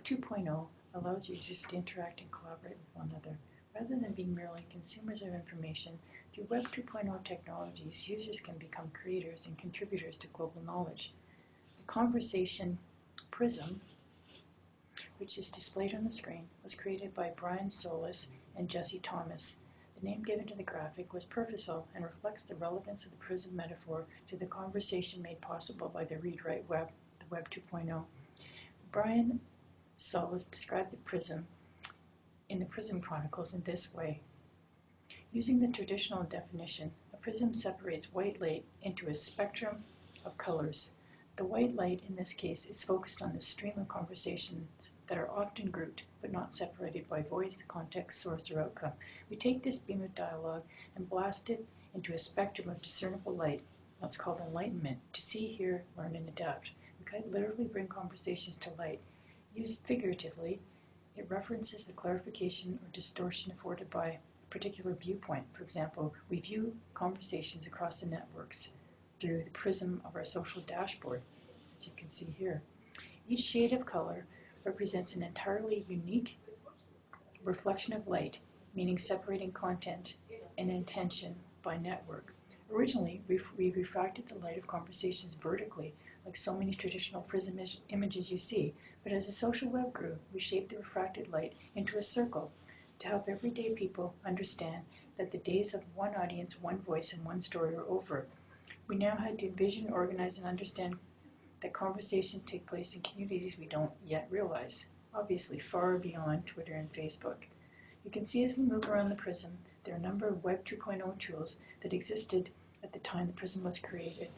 2.0 allows users to interact and collaborate with one another. Rather than being merely consumers of information, through Web 2.0 technologies, users can become creators and contributors to global knowledge. The Conversation Prism, which is displayed on the screen, was created by Brian Solis and Jesse Thomas. The name given to the graphic was purposeful and reflects the relevance of the prism metaphor to the conversation made possible by the read-write web, the Web 2.0. Brian Solis described the prism in the Prism Chronicles in this way. Using the traditional definition, a prism separates white light into a spectrum of colors. The white light in this case is focused on the stream of conversations that are often grouped but not separated by voice, context, source, or outcome. We take this beam of dialogue and blast it into a spectrum of discernible light. That's called enlightenment, to see, hear, learn, and adapt. We quite literally bring conversations to light. Used figuratively, it references the clarification or distortion afforded by a particular viewpoint. For example, we view conversations across the networks through the prism of our social dashboard, as you can see here. Each shade of color represents an entirely unique reflection of light, meaning separating content and intention by network. Originally, we refracted the light of conversations vertically, like so many traditional prism images you see, but as the social web grew, we shaped the refracted light into a circle to help everyday people understand that the days of one audience, one voice, and one story are over. We now had to envision, organize, and understand that conversations take place in communities we don't yet realize, obviously far beyond Twitter and Facebook. You can see as we move around the prism, there are a number of Web 2.0 tools that existed at the time the prism was created.